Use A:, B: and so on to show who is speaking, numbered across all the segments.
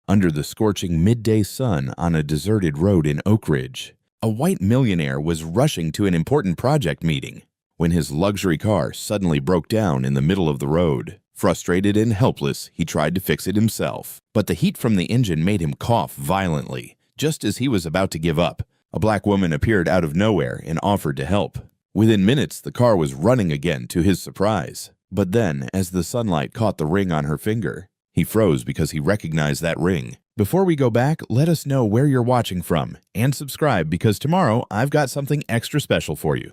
A: under the scorching midday sun on a deserted road in Oak Ridge. A white millionaire was rushing to an important project meeting when his luxury car suddenly broke down in the middle of the road. Frustrated and helpless, he tried to fix it himself, but the heat from the engine made him cough violently. Just as he was about to give up, a black woman appeared out of nowhere and offered to help. Within minutes, the car was running again to his surprise. But then, as the sunlight caught the ring on her finger, he froze because he recognized that ring. Before we go back, let us know where you're watching from and subscribe because tomorrow I've got something extra special for you.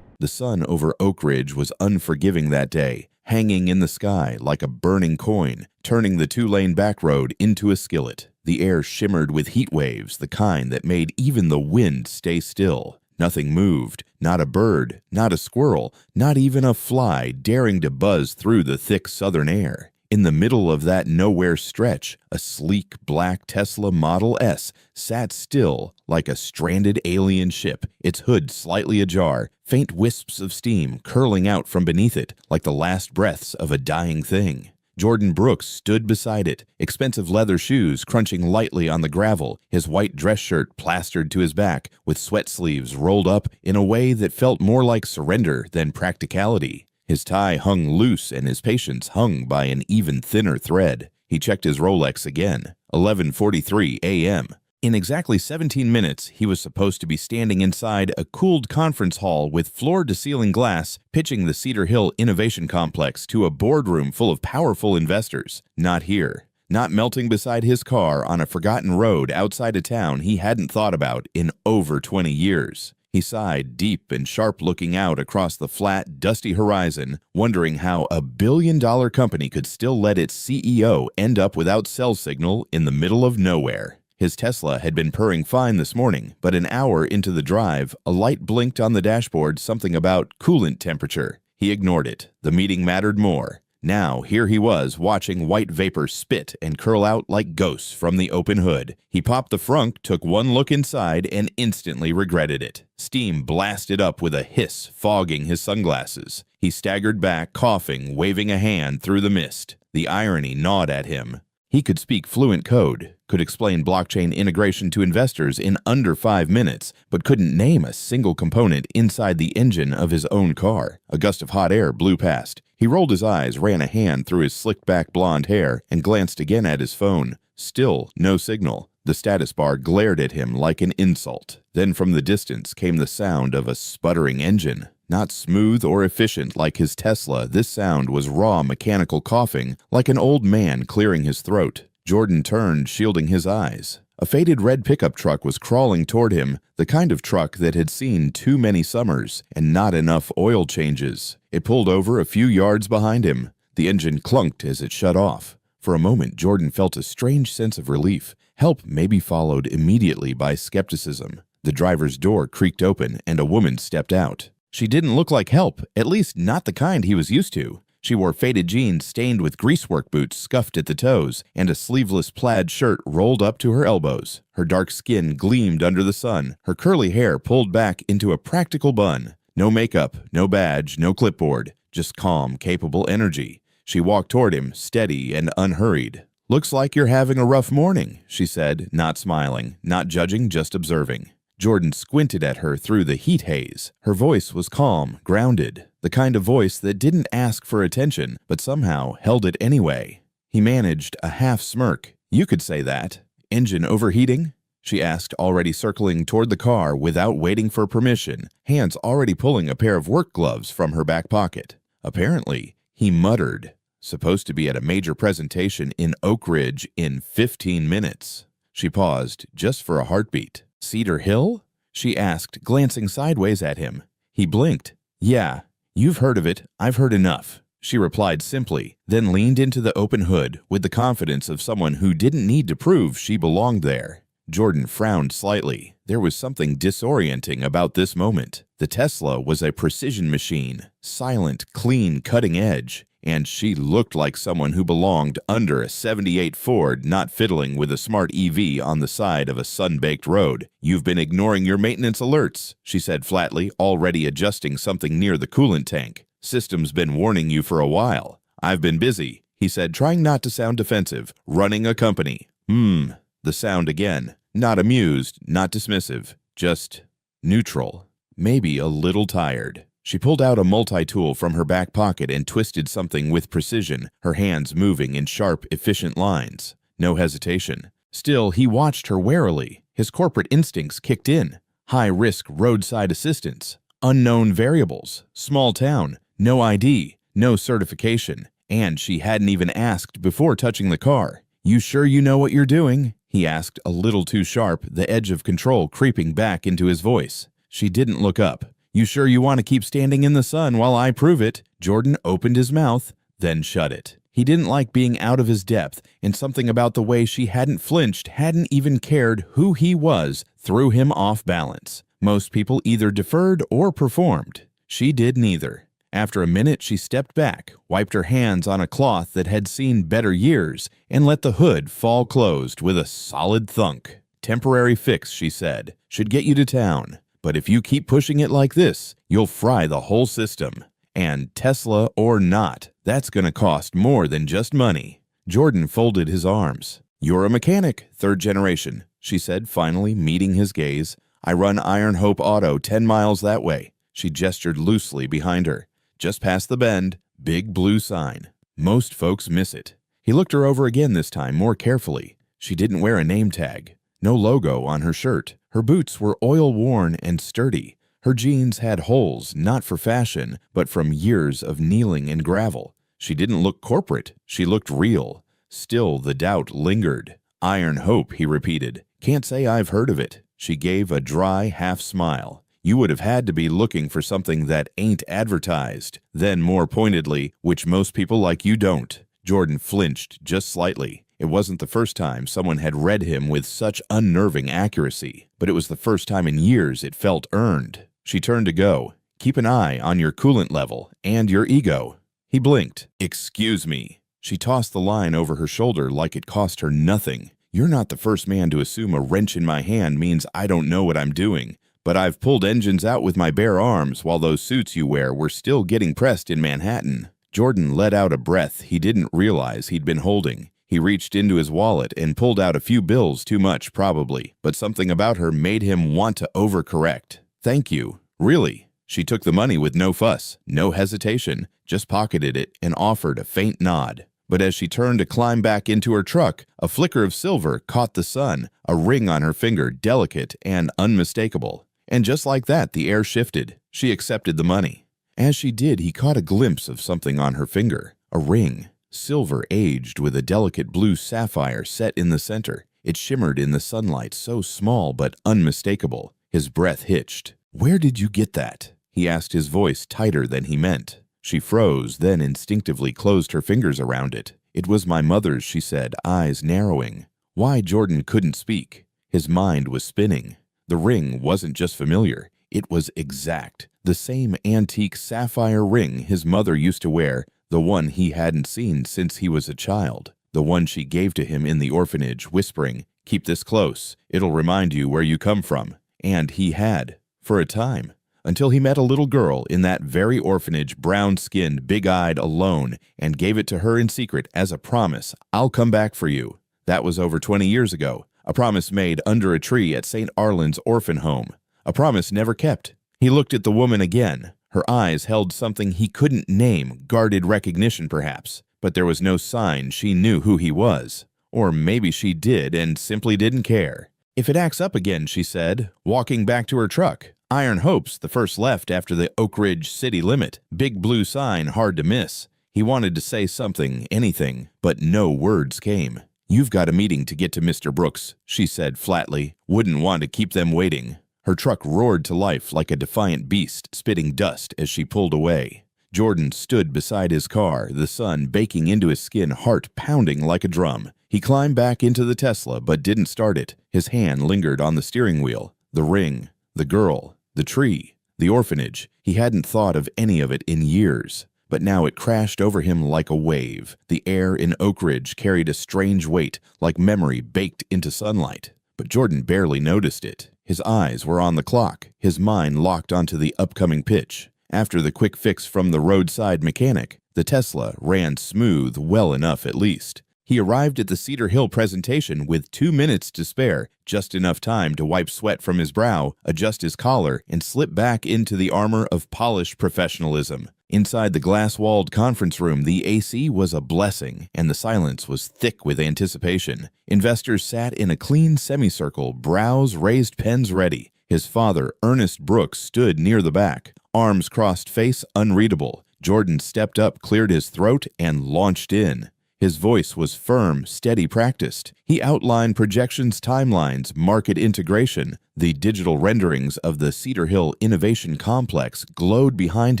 A: The sun over Oak Ridge was unforgiving that day, hanging in the sky like a burning coin, turning the two-lane back road into a skillet. The air shimmered with heat waves, the kind that made even the wind stay still. Nothing moved, not a bird, not a squirrel, not even a fly daring to buzz through the thick southern air. In the middle of that nowhere stretch, a sleek black Tesla Model S sat still like a stranded alien ship, its hood slightly ajar, faint wisps of steam curling out from beneath it like the last breaths of a dying thing. Jordan Brooks stood beside it, expensive leather shoes crunching lightly on the gravel, his white dress shirt plastered to his back with sweat sleeves rolled up in a way that felt more like surrender than practicality. His tie hung loose and his patience hung by an even thinner thread. He checked his Rolex again. 11:43 a.m. In exactly 17 minutes, he was supposed to be standing inside a cooled conference hall with floor-to-ceiling glass, pitching the Cedar Hill Innovation Complex to a boardroom full of powerful investors. Not here. Not melting beside his car on a forgotten road outside a town he hadn't thought about in over 20 years. He sighed deep and sharp, looking out across the flat, dusty horizon, wondering how a billion-dollar company could still let its CEO end up without cell signal in the middle of nowhere. His Tesla had been purring fine this morning, but an hour into the drive, a light blinked on the dashboard, something about coolant temperature. He ignored it. The meeting mattered more. Now, here he was, watching white vapor spit and curl out like ghosts from the open hood. He popped the frunk, took one look inside, and instantly regretted it. Steam blasted up with a hiss, fogging his sunglasses. He staggered back, coughing, waving a hand through the mist. The irony gnawed at him. He could speak fluent code, could explain blockchain integration to investors in under 5 minutes, but couldn't name a single component inside the engine of his own car. A gust of hot air blew past. He rolled his eyes, ran a hand through his slicked-back blonde hair, and glanced again at his phone. Still no signal. The status bar glared at him like an insult. Then from the distance came the sound of a sputtering engine. Not smooth or efficient like his Tesla, this sound was raw mechanical coughing, like an old man clearing his throat. Jordan turned, shielding his eyes. A faded red pickup truck was crawling toward him, the kind of truck that had seen too many summers and not enough oil changes. It pulled over a few yards behind him. The engine clunked as it shut off. For a moment, Jordan felt a strange sense of relief. Help maybe followed immediately by skepticism. The driver's door creaked open and a woman stepped out. She didn't look like help, at least not the kind he was used to. She wore faded jeans stained with greasework boots scuffed at the toes, and a sleeveless plaid shirt rolled up to her elbows. Her dark skin gleamed under the sun, her curly hair pulled back into a practical bun. No makeup, no badge, no clipboard, just calm, capable energy. She walked toward him, steady and unhurried. "Looks like you're having a rough morning," she said, not smiling, not judging, just observing. Jordan squinted at her through the heat haze. Her voice was calm, grounded, the kind of voice that didn't ask for attention, but somehow held it anyway. He managed a half smirk. "You could say that." "Engine overheating?" she asked, already circling toward the car without waiting for permission, hands already pulling a pair of work gloves from her back pocket. Apparently, he muttered, "Supposed to be at a major presentation in Oak Ridge in 15 minutes. She paused, just for a heartbeat. "Cedar Hill?" she asked, glancing sideways at him. He blinked. "Yeah, you've heard of it. I've heard enough," she replied simply, then leaned into the open hood with the confidence of someone who didn't need to prove she belonged there. Jordan frowned slightly. There was something disorienting about this moment. The Tesla was a precision machine, silent, clean, cutting edge, and she looked like someone who belonged under a '78 Ford, not fiddling with a smart EV on the side of a sun-baked road. "You've been ignoring your maintenance alerts," she said flatly, already adjusting something near the coolant tank. "System's been warning you for a while." "I've been busy," he said, trying not to sound defensive. Running a company. The sound again. Not amused, not dismissive, just neutral. Maybe a little tired. She pulled out a multi-tool from her back pocket and twisted something with precision, her hands moving in sharp, efficient lines. No hesitation. Still, he watched her warily. His corporate instincts kicked in. High-risk roadside assistance. Unknown variables. Small town. No ID. No certification. And she hadn't even asked before touching the car. "You sure you know what you're doing?" he asked, a little too sharp, the edge of control creeping back into his voice. She didn't look up. "You sure you want to keep standing in the sun while I prove it?" Jordan opened his mouth, then shut it. He didn't like being out of his depth, and something about the way she hadn't flinched, hadn't even cared who he was, threw him off balance. Most people either deferred or performed. She did neither. After a minute, she stepped back, wiped her hands on a cloth that had seen better years, and let the hood fall closed with a solid thunk. "Temporary fix," she said. "Should get you to town. But if you keep pushing it like this, you'll fry the whole system. And Tesla or not, that's gonna cost more than just money." Jordan folded his arms. "You're a mechanic, third generation," she said, finally meeting his gaze. "I run Iron Hope Auto 10 miles that way." She gestured loosely behind her. "Just past the bend, big blue sign. Most folks miss it." He looked her over again this time, more carefully. She didn't wear a name tag. No logo on her shirt. Her boots were oil-worn and sturdy. Her jeans had holes, not for fashion, but from years of kneeling in gravel. She didn't look corporate. She looked real. Still, the doubt lingered. "Iron Hope," he repeated. "Can't say I've heard of it." She gave a dry half-smile. "You would have had to be looking for something that ain't advertised." Then, more pointedly, "which most people like you don't." Jordan flinched just slightly. It wasn't the first time someone had read him with such unnerving accuracy, but it was the first time in years it felt earned. She turned to go. "Keep an eye on your coolant level and your ego." He blinked. "Excuse me." She tossed the line over her shoulder like it cost her nothing. "You're not the first man to assume a wrench in my hand means I don't know what I'm doing. But I've pulled engines out with my bare arms while those suits you wear were still getting pressed in Manhattan." Jordan let out a breath he didn't realize he'd been holding. He reached into his wallet and pulled out a few bills, too much probably, but something about her made him want to overcorrect. "Thank you. Really." She took the money with no fuss, no hesitation, just pocketed it and offered a faint nod. But as she turned to climb back into her truck, a flicker of silver caught the sun, a ring on her finger, delicate and unmistakable. And just like that, the air shifted. She accepted the money. As she did, he caught a glimpse of something on her finger. A ring. Silver aged with a delicate blue sapphire set in the center. It shimmered in the sunlight, so small but unmistakable. His breath hitched. "Where did you get that?" he asked, his voice tighter than he meant. She froze, then instinctively closed her fingers around it. "It was my mother's," she said, eyes narrowing. Why Jordan couldn't speak. His mind was spinning. The ring wasn't just familiar. It was exact. The same antique sapphire ring his mother used to wear, the one he hadn't seen since he was a child. The one she gave to him in the orphanage, whispering, "Keep this close. It'll remind you where you come from." And he had, for a time, until he met a little girl in that very orphanage, brown-skinned, big-eyed, alone, and gave it to her in secret as a promise. "I'll come back for you." That was over 20 years ago. A promise made under a tree at St. Arlen's orphan home. A promise never kept. He looked at the woman again. Her eyes held something he couldn't name, guarded recognition perhaps, but there was no sign she knew who he was. Or maybe she did and simply didn't care. "If it acts up again," she said, walking back to her truck. "Iron Hope's the first left after the Oak Ridge city limit. Big blue sign, hard to miss." He wanted to say something, anything, but no words came. "You've got a meeting to get to Mr. Brooks," she said flatly. "Wouldn't want to keep them waiting." Her truck roared to life like a defiant beast, spitting dust as she pulled away. Jordan stood beside his car, the sun baking into his skin, heart pounding like a drum. He climbed back into the Tesla, but didn't start it. His hand lingered on the steering wheel. The ring, the girl, the tree, the orphanage. He hadn't thought of any of it in years. But now it crashed over him like a wave. The air in Oak Ridge carried a strange weight, like memory baked into sunlight. But Jordan barely noticed it. His eyes were on the clock, his mind locked onto the upcoming pitch. After the quick fix from the roadside mechanic, The Tesla ran smooth well enough at least. He arrived at the Cedar Hill presentation with 2 minutes to spare, just enough time to wipe sweat from his brow, adjust his collar, and slip back into the armor of polished professionalism. Inside the glass-walled conference room, the AC was a blessing, and the silence was thick with anticipation. Investors sat in a clean semicircle, brows raised, pens ready. His father, Ernest Brooks, stood near the back, arms crossed, face unreadable. Jordan stepped up, cleared his throat, and launched in. His voice was firm, steady, practiced. He outlined projections, timelines, market integration. The digital renderings of the Cedar Hill Innovation Complex glowed behind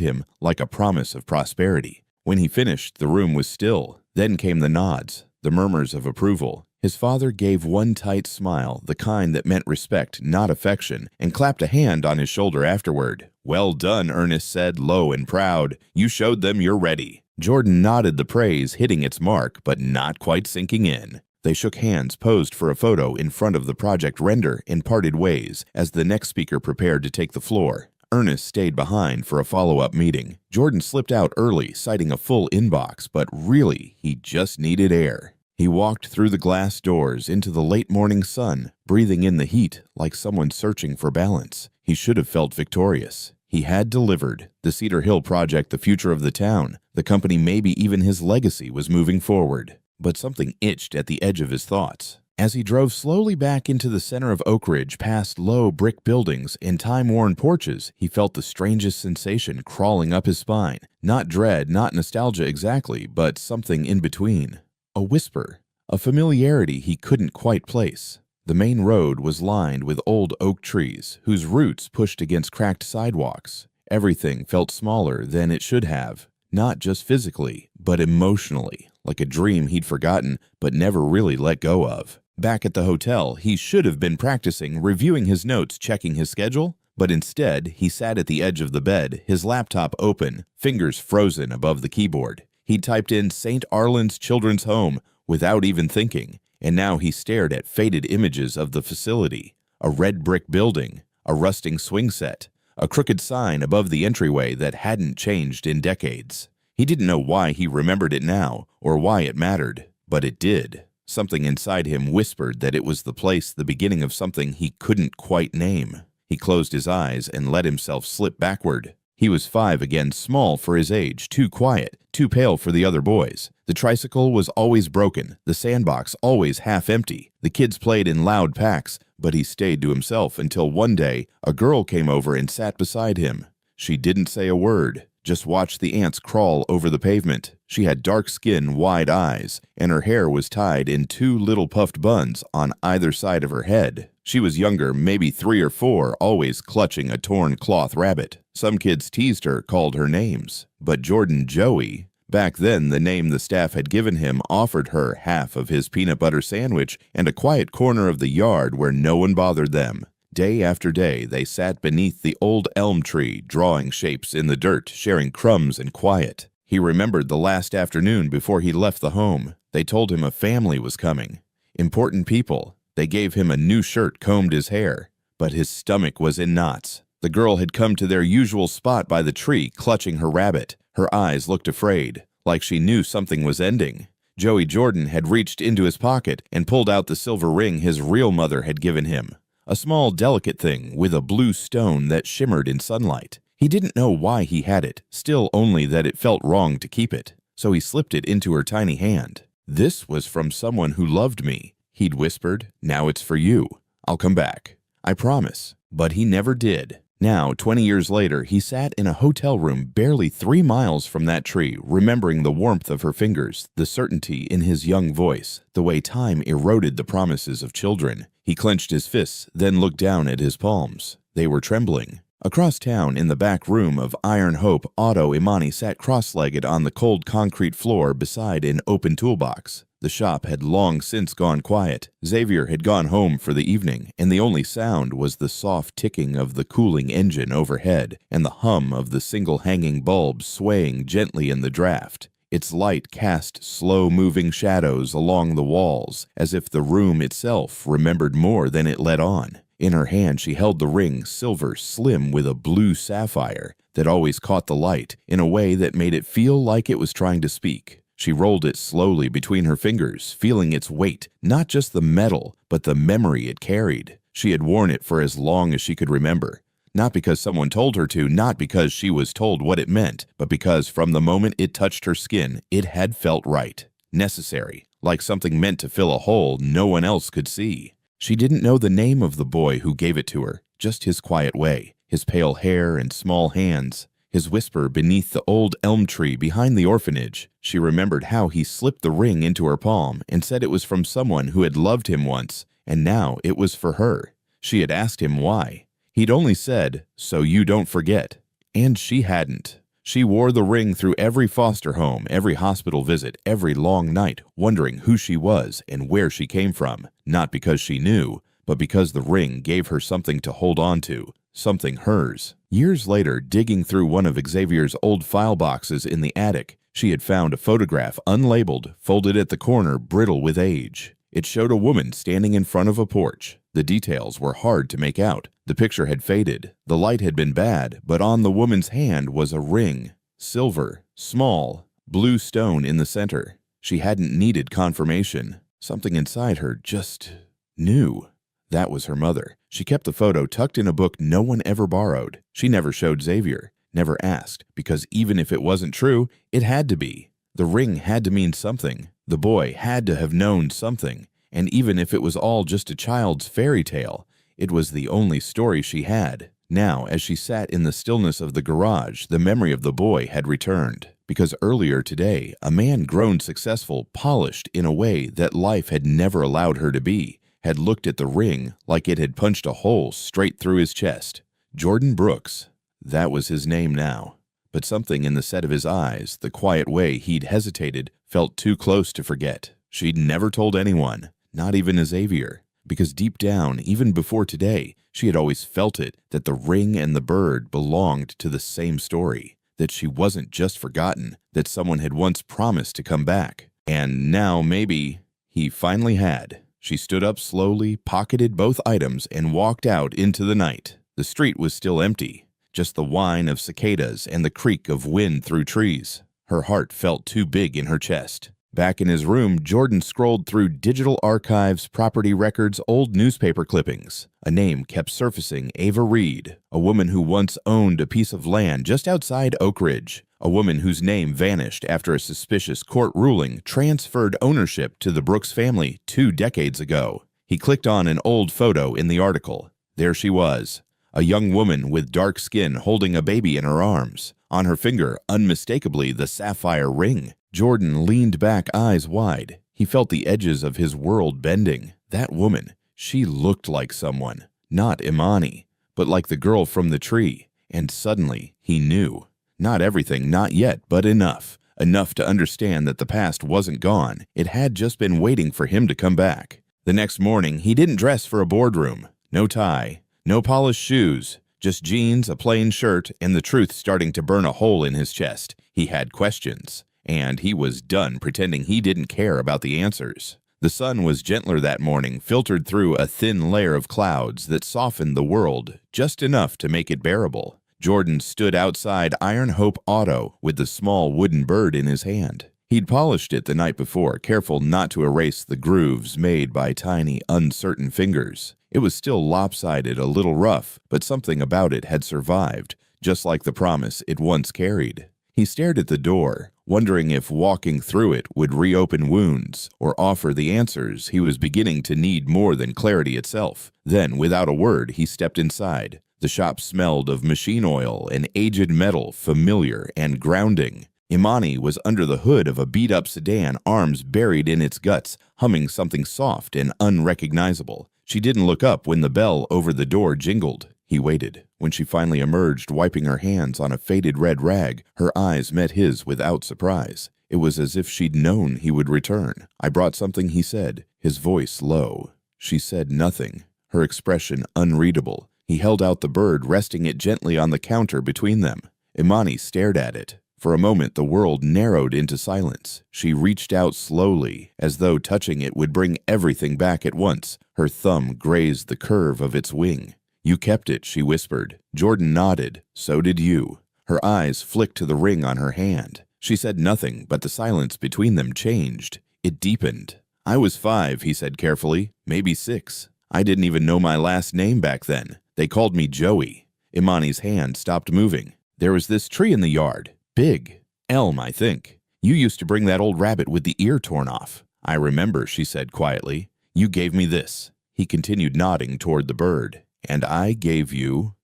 A: him like a promise of prosperity. When he finished, the room was still. Then came the nods, the murmurs of approval. His father gave one tight smile, the kind that meant respect, not affection, and clapped a hand on his shoulder afterward. "Well done," Ernest said, low and proud. "You showed them you're ready." Jordan nodded the praise, hitting its mark, but not quite sinking in. They shook hands, posed for a photo in front of the project render, and parted ways as the next speaker prepared to take the floor. Ernest stayed behind for a follow-up meeting. Jordan slipped out early, citing a full inbox, but really, he just needed air. He walked through the glass doors into the late morning sun, breathing in the heat like someone searching for balance. He should have felt victorious. He had delivered. The Cedar Hill project, the future of the town, the company, maybe even his legacy, was moving forward. But something itched at the edge of his thoughts. As he drove slowly back into the center of Oak Ridge, past low brick buildings and time-worn porches, he felt the strangest sensation crawling up his spine. Not dread, not nostalgia exactly, but something in between. A whisper, a familiarity he couldn't quite place. The main road was lined with old oak trees, whose roots pushed against cracked sidewalks. Everything felt smaller than it should have, not just physically, but emotionally, like a dream he'd forgotten but never really let go of. Back at the hotel, he should have been practicing, reviewing his notes, checking his schedule, but instead, he sat at the edge of the bed, his laptop open, fingers frozen above the keyboard. He typed in St. Arlen's Children's Home without even thinking. And now he stared at faded images of the facility, a red brick building, a rusting swing set, a crooked sign above the entryway that hadn't changed in decades. He didn't know why he remembered it now, or why it mattered, but it did. Something inside him whispered that it was the place, the beginning of something he couldn't quite name. He closed his eyes and let himself slip backward. He was 5 again, small for his age, too quiet, too pale for the other boys. The tricycle was always broken, the sandbox always half empty. The kids played in loud packs, but he stayed to himself until one day a girl came over and sat beside him. She didn't say a word, just watched the ants crawl over the pavement. She had dark skin, wide eyes, and her hair was tied in 2 little puffed buns on either side of her head. She was younger, maybe 3 or 4, always clutching a torn cloth rabbit. Some kids teased her, called her names. But Jordan Joey, back then the name the staff had given him, offered her half of his peanut butter sandwich and a quiet corner of the yard where no one bothered them. Day after day, they sat beneath the old elm tree, drawing shapes in the dirt, sharing crumbs and quiet. He remembered the last afternoon before he left the home. They told him a family was coming. Important people. They gave him a new shirt, combed his hair. But his stomach was in knots. The girl had come to their usual spot by the tree, clutching her rabbit. Her eyes looked afraid, like she knew something was ending. Joey Jordan had reached into his pocket and pulled out the silver ring his real mother had given him. A small, delicate thing with a blue stone that shimmered in sunlight. He didn't know why he had it, still only that it felt wrong to keep it. So he slipped it into her tiny hand. "This was from someone who loved me," he'd whispered. "Now it's for you. I'll come back. I promise." But he never did. Now, 20 years later, he sat in a hotel room barely 3 miles from that tree, remembering the warmth of her fingers, the certainty in his young voice, the way time eroded the promises of children. He clenched his fists, then looked down at his palms. They were trembling. Across town, in the back room of Iron Hope, Otto Imani sat cross-legged on the cold concrete floor beside an open toolbox. The shop had long since gone quiet. Xavier had gone home for the evening, and the only sound was the soft ticking of the cooling engine overhead and the hum of the single hanging bulb swaying gently in the draft. Its light cast slow-moving shadows along the walls, as if the room itself remembered more than it let on. In her hand she held the ring, silver, slim with a blue sapphire, that always caught the light in a way that made it feel like it was trying to speak. She rolled it slowly between her fingers, feeling its weight, not just the metal, but the memory it carried. She had worn it for as long as she could remember. Not because someone told her to, not because she was told what it meant, but because from the moment it touched her skin, it had felt right, necessary, like something meant to fill a hole no one else could see. She didn't know the name of the boy who gave it to her, just his quiet way, his pale hair and small hands, his whisper beneath the old elm tree behind the orphanage. She remembered how he slipped the ring into her palm and said it was from someone who had loved him once, and now it was for her. She had asked him why. He'd only said, "So you don't forget." And she hadn't. She wore the ring through every foster home, every hospital visit, every long night, wondering who she was and where she came from, not because she knew, but because the ring gave her something to hold on to, something hers. Years later, digging through one of Xavier's old file boxes in the attic, she had found a photograph unlabeled, folded at the corner, brittle with age. It showed a woman standing in front of a porch. The details were hard to make out. The picture had faded. The light had been bad, but on the woman's hand was a ring. Silver, small, blue stone in the center. She hadn't needed confirmation. Something inside her just knew. That was her mother. She kept the photo tucked in a book no one ever borrowed. She never showed Xavier, never asked, because even if it wasn't true, it had to be. The ring had to mean something. The boy had to have known something. And even if it was all just a child's fairy tale, it was the only story she had. Now, as she sat in the stillness of the garage, the memory of the boy had returned. Because earlier today, a man grown successful, polished in a way that life had never allowed her to be, had looked at the ring like it had punched a hole straight through his chest. Jordan Brooks. That was his name now. But something in the set of his eyes, the quiet way he'd hesitated, felt too close to forget. She'd never told anyone. Not even Xavier, because deep down, even before today, she had always felt it, that the ring and the bird belonged to the same story, that she wasn't just forgotten, that someone had once promised to come back. And now maybe he finally had. She stood up slowly, pocketed both items, and walked out into the night. The street was still empty, just the whine of cicadas and the creak of wind through trees. Her heart felt too big in her chest. Back in his room, Jordan scrolled through digital archives, property records, old newspaper clippings. A name kept surfacing: Ava Reed, a woman who once owned a piece of land just outside Oak Ridge. A woman whose name vanished after a suspicious court ruling transferred ownership to the Brooks family 2 decades ago. He clicked on an old photo in the article. There she was, a young woman with dark skin holding a baby in her arms. On her finger, unmistakably, the sapphire ring. Jordan leaned back, eyes wide. He felt the edges of his world bending. That woman, she looked like someone. Not Imani, but like the girl from the tree. And suddenly, he knew. Not everything, not yet, but enough. Enough to understand that the past wasn't gone. It had just been waiting for him to come back. The next morning, he didn't dress for a boardroom. No tie, no polished shoes, just jeans, a plain shirt, and the truth starting to burn a hole in his chest. He had questions. And he was done pretending he didn't care about the answers. The sun was gentler that morning, filtered through a thin layer of clouds that softened the world just enough to make it bearable. Jordan stood outside Iron Hope Auto with the small wooden bird in his hand. He'd polished it the night before, careful not to erase the grooves made by tiny, uncertain fingers. It was still lopsided, a little rough, but something about it had survived, just like the promise it once carried. He stared at the door, wondering if walking through it would reopen wounds or offer the answers he was beginning to need more than clarity itself. Then, without a word, he stepped inside. The shop smelled of machine oil and aged metal, familiar and grounding. Imani was under the hood of a beat-up sedan, arms buried in its guts, humming something soft and unrecognizable. She didn't look up when the bell over the door jingled. He waited. When she finally emerged, wiping her hands on a faded red rag, her eyes met his without surprise. It was as if she'd known he would return. "I brought something," he said, his voice low. She said nothing, her expression unreadable. He held out the bird, resting it gently on the counter between them. Imani stared at it. For a moment, the world narrowed into silence. She reached out slowly, as though touching it would bring everything back at once. Her thumb grazed the curve of its wing. "You kept it," she whispered. Jordan nodded. "So did you." Her eyes flicked to the ring on her hand. She said nothing, but the silence between them changed. It deepened. "I was 5, he said carefully, maybe 6. I didn't even know my last name back then. They called me Joey." Imani's hand stopped moving. "There was this tree in the yard. Big. Elm, I think. You used to bring that old rabbit with the ear torn off." "I remember," she said quietly. "You gave me this." He continued nodding toward the bird. "And I gave you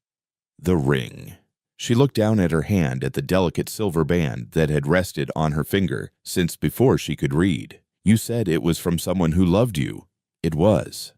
A: the ring." She looked down at her hand at the delicate silver band that had rested on her finger since before she could read. "You said it was from someone who loved you." "It was.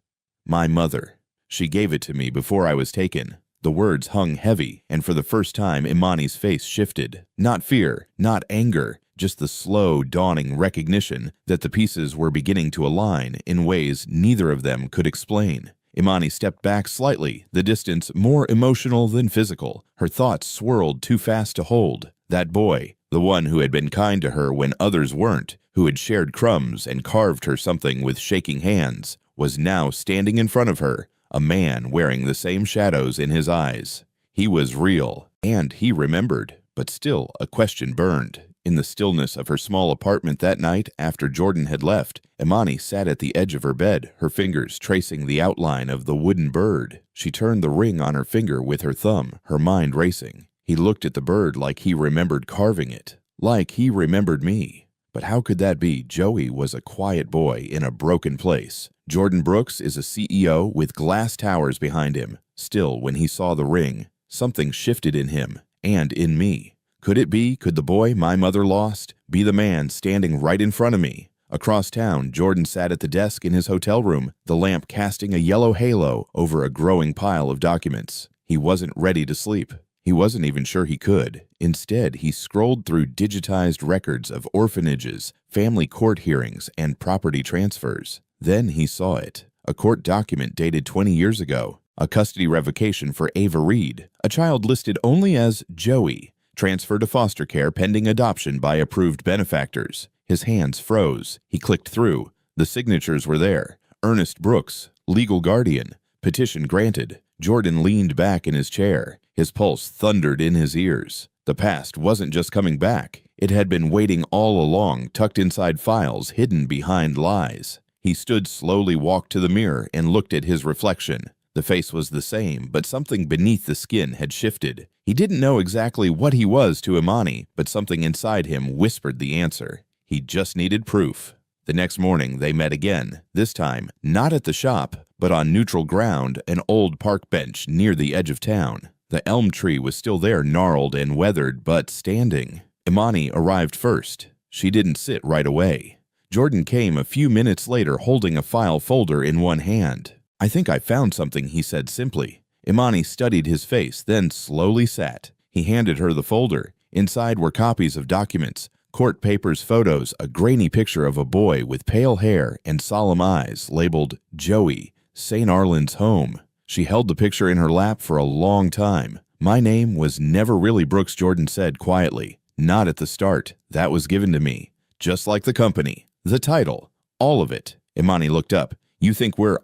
A: My mother. She gave it to me before I was taken." The words hung heavy, and for the first time Imani's face shifted. Not fear, not anger, just the slow, dawning recognition that the pieces were beginning to align in ways neither of them could explain. Imani stepped back slightly, the distance more emotional than physical. Her thoughts swirled too fast to hold. That boy, the one who had been kind to her when others weren't, who had shared crumbs and carved her something with shaking hands, was now standing in front of her, a man wearing the same shadows in his eyes. He was real, and he remembered, but still a question burned. In the stillness of her small apartment that night after Jordan had left, Imani sat at the edge of her bed, her fingers tracing the outline of the wooden bird. She turned the ring on her finger with her thumb, her mind racing. He looked at the bird like he remembered carving it, like he remembered me. But how could that be? Joey was a quiet boy in a broken place. Jordan Brooks is a CEO with glass towers behind him. Still, when he saw the ring, something shifted in him and in me. Could it be, could the boy my mother lost be the man standing right in front of me? Across town, Jordan sat at the desk in his hotel room, the lamp casting a yellow halo over a growing pile of documents. He wasn't ready to sleep. He wasn't even sure he could. Instead, he scrolled through digitized records of orphanages, family court hearings, and property transfers. Then he saw it. A court document dated 20 years ago. A custody revocation for Ava Reed, a child listed only as Joey, transferred to foster care pending adoption by approved benefactors. His hands froze. He clicked through. The signatures were there. Ernest Brooks, legal guardian. Petition granted. Jordan leaned back in his chair. His pulse thundered in his ears. The past wasn't just coming back. It had been waiting all along, tucked inside files, hidden behind lies. He stood slowly, walked to the mirror, and looked at his reflection. The face was the same, but something beneath the skin had shifted. He didn't know exactly what he was to Imani, but something inside him whispered the answer. He just needed proof. The next morning, they met again, this time not at the shop, but on neutral ground, an old park bench near the edge of town. The elm tree was still there, gnarled and weathered, but standing. Imani arrived first. She didn't sit right away. Jordan came a few minutes later holding a file folder in one hand. "I think I found something," he said simply. Imani studied his face, then slowly sat. He handed her the folder. Inside were copies of documents, court papers, photos, a grainy picture of a boy with pale hair and solemn eyes labeled Joey, St. Arlen's home. She held the picture in her lap for a long time. "My name was never really Brooks," Jordan said quietly. "Not at the start. That was given to me. Just like the company. The title. All of it." Imani looked up.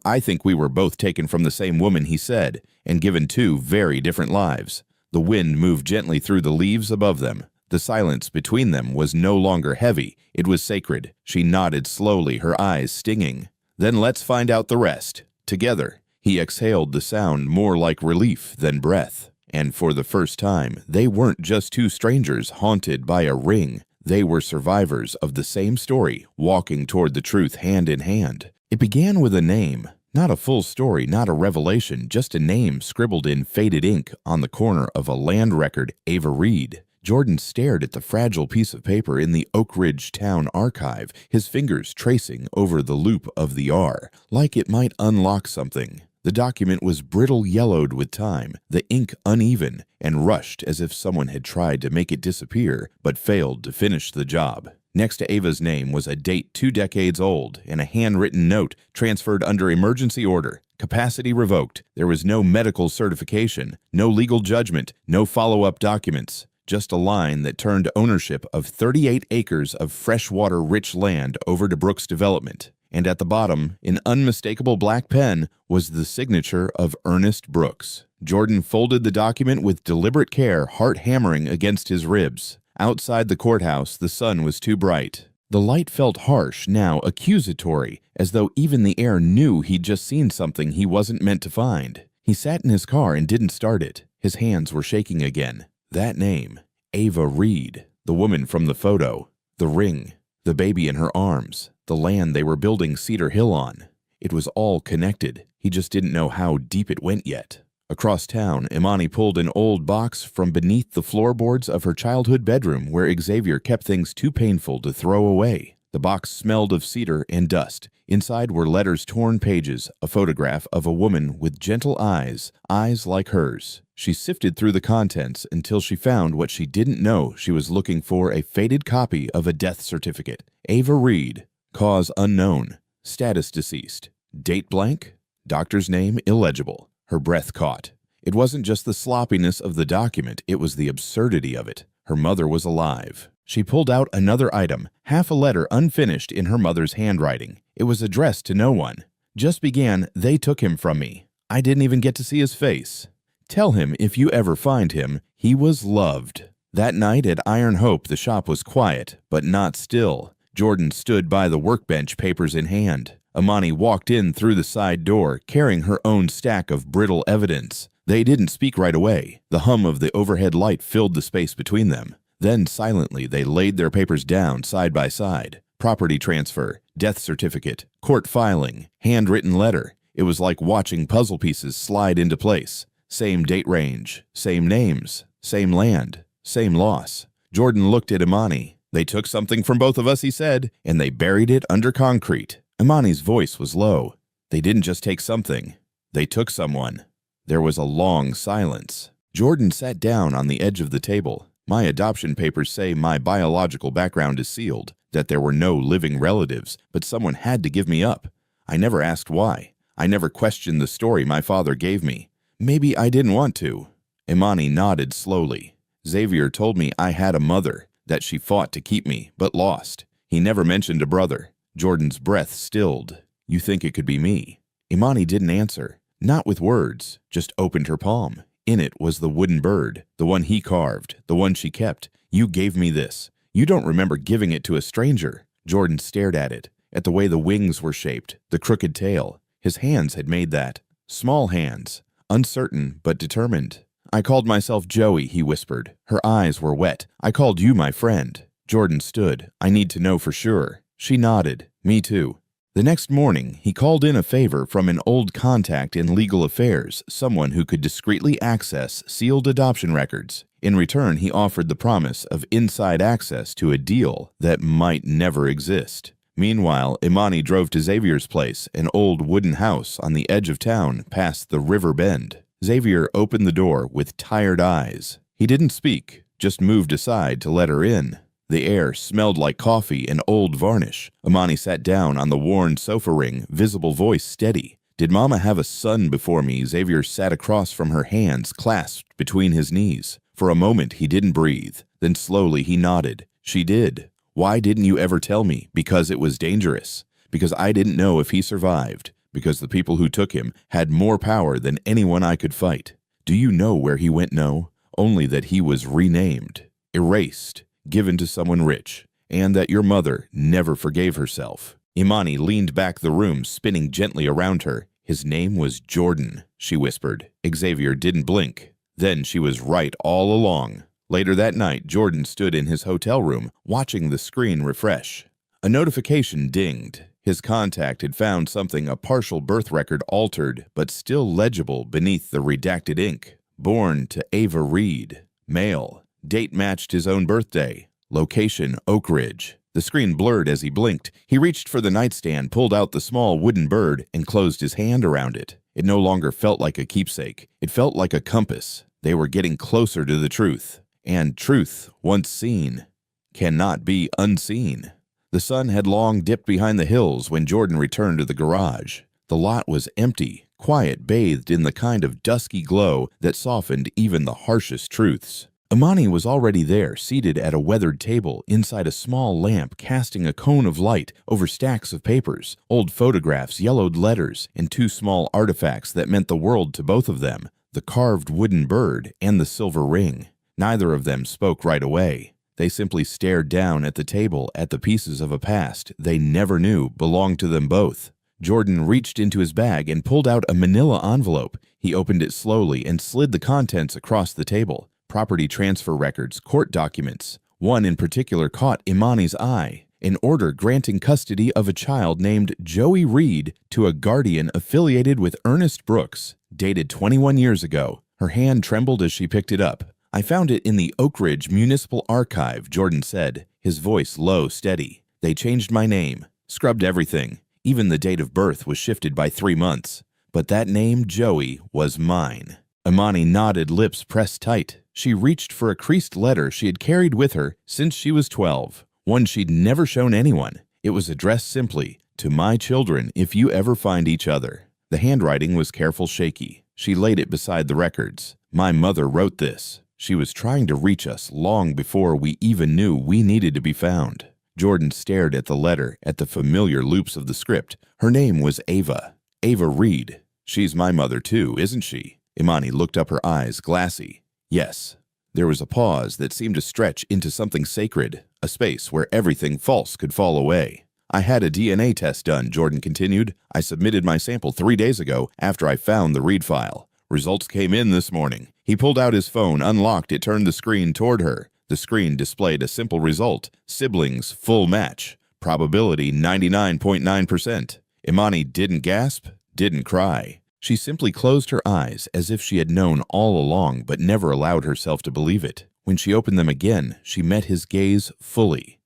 A: I think we were both taken from the same woman," he said, "and given 2 very different lives." The wind moved gently through the leaves above them. The silence between them was no longer heavy. It was sacred. She nodded slowly, her eyes stinging. "Then let's find out the rest. Together." He exhaled, the sound more like relief than breath. And for the first time, they weren't just 2 strangers haunted by a ring. They were survivors of the same story, walking toward the truth hand in hand. It began with a name. Not a full story, not a revelation, just a name scribbled in faded ink on the corner of a land record, Ava Reed. Jordan stared at the fragile piece of paper in the Oak Ridge Town Archive, his fingers tracing over the loop of the R, like it might unlock something. The document was brittle yellowed with time, the ink uneven, and rushed as if someone had tried to make it disappear, but failed to finish the job. Next to Ava's name was a date 2 decades old and a handwritten note transferred under emergency order. Capacity revoked. There was no medical certification, no legal judgment, no follow-up documents. Just a line that turned ownership of 38 acres of freshwater-rich land over to Brooks Development. And at the bottom, in unmistakable black pen, was the signature of Ernest Brooks. Jordan folded the document with deliberate care, heart hammering against his ribs. Outside the courthouse, the sun was too bright. The light felt harsh, now accusatory, as though even the air knew he'd just seen something he wasn't meant to find. He sat in his car and didn't start it. His hands were shaking again. That name, Ava Reed, the woman from the photo, the ring, the baby in her arms, the land they were building Cedar Hill on. It was all connected. He just didn't know how deep it went yet. Across town, Imani pulled an old box from beneath the floorboards of her childhood bedroom where Xavier kept things too painful to throw away. The box smelled of cedar and dust. Inside were letters, torn pages, a photograph of a woman with gentle eyes, eyes like hers. She sifted through the contents until she found what she didn't know she was looking for: a faded copy of a death certificate. Ava Reed, cause unknown, status deceased, date blank, doctor's name illegible. Her breath caught. It wasn't just the sloppiness of the document, it was the absurdity of it. Her mother was alive. She pulled out another item, half a letter unfinished in her mother's handwriting. It was addressed to no one. Just began, "They took him from me. I didn't even get to see his face. Tell him if you ever find him, he was loved." That night at Iron Hope, the shop was quiet, but not still. Jordan stood by the workbench, papers in hand. Imani walked in through the side door, carrying her own stack of brittle evidence. They didn't speak right away. The hum of the overhead light filled the space between them. Then silently they laid their papers down side by side. Property transfer, death certificate, court filing, handwritten letter. It was like watching puzzle pieces slide into place. Same date range, same names, same land, same loss. Jordan looked at Imani. "They took something from both of us," he said, "and they buried it under concrete." Imani's voice was low. "They didn't just take something. They took someone." There was a long silence. Jordan sat down on the edge of the table. "My adoption papers say my biological background is sealed, that there were no living relatives, but someone had to give me up. I never asked why. I never questioned the story my father gave me. Maybe I didn't want to." Imani nodded slowly. "Xavier told me I had a mother, that she fought to keep me, but lost. He never mentioned a brother." Jordan's breath stilled. "You think it could be me?" Imani didn't answer. Not with words, just opened her palm. In it was the wooden bird, the one he carved, the one she kept. "You gave me this. You don't remember giving it to a stranger." Jordan stared at it, at the way the wings were shaped, the crooked tail. His hands had made that. Small hands, uncertain but determined. "I called myself Joey," he whispered. Her eyes were wet. "I called you my friend." Jordan stood. "I need to know for sure." She nodded. "Me too." The next morning, he called in a favor from an old contact in legal affairs, someone who could discreetly access sealed adoption records. In return, he offered the promise of inside access to a deal that might never exist. Meanwhile, Imani drove to Xavier's place, an old wooden house on the edge of town past the river bend. Xavier opened the door with tired eyes. He didn't speak, just moved aside to let her in. The air smelled like coffee and old varnish. Imani sat down on the worn sofa ring, visible voice steady. "Did Mama have a son before me?" Xavier sat across from her, hands clasped between his knees. For a moment he didn't breathe. Then slowly he nodded. "She did." "Why didn't you ever tell me?" "Because it was dangerous. Because I didn't know if he survived. Because the people who took him had more power than anyone I could fight." "Do you know where he went?" "No. Only that he was renamed, erased, given to someone rich, and that your mother never forgave herself." Imani leaned back the room, spinning gently around her. "His name was Jordan," she whispered. Xavier didn't blink. Then she was right all along. Later that night, Jordan stood in his hotel room, watching the screen refresh. A notification dinged. His contact had found something, a partial birth record altered, but still legible beneath the redacted ink. Born to Ava Reed. Male. Date matched his own birthday. Location, Oak Ridge. The screen blurred as he blinked. He reached for the nightstand, pulled out the small wooden bird, and closed his hand around it. It no longer felt like a keepsake. It felt like a compass. They were getting closer to the truth. And truth, once seen, cannot be unseen. The sun had long dipped behind the hills when Jordan returned to the garage. The lot was empty, quiet, bathed in the kind of dusky glow that softened even the harshest truths. Imani was already there, seated at a weathered table inside a small lamp, casting a cone of light over stacks of papers, old photographs, yellowed letters, and two small artifacts that meant the world to both of them: the carved wooden bird, and the silver ring. Neither of them spoke right away. They simply stared down at the table at the pieces of a past they never knew belonged to them both. Jordan reached into his bag and pulled out a manila envelope. He opened it slowly and slid the contents across the table. Property transfer records, court documents. One in particular caught Imani's eye. An order granting custody of a child named Joey Reed to a guardian affiliated with Ernest Brooks, dated 21 years ago. Her hand trembled as she picked it up. "I found it in the Oak Ridge Municipal Archive," Jordan said, his voice low, steady. "They changed my name, scrubbed everything. Even the date of birth was shifted by 3 months. But that name, Joey, was mine." Imani nodded, lips pressed tight. She reached for a creased letter she had carried with her since she was 12. One she'd never shown anyone. It was addressed simply, "To my children, if you ever find each other." The handwriting was careful, shaky. She laid it beside the records. "My mother wrote this. She was trying to reach us long before we even knew we needed to be found." Jordan stared at the letter, at the familiar loops of the script. Her name was Ava. Ava Reed. "She's my mother too, isn't she?" Imani looked up, her eyes glassy. "Yes." There was a pause that seemed to stretch into something sacred, a space where everything false could fall away. "I had a DNA test done," Jordan continued. "I submitted my sample 3 days ago after I found the Reed file. Results came in this morning." He pulled out his phone, unlocked it, turned the screen toward her. The screen displayed a simple result: siblings, full match. Probability 99.9%. Imani didn't gasp, didn't cry. She simply closed her eyes as if she had known all along but never allowed herself to believe it. When she opened them again, she met his gaze fully.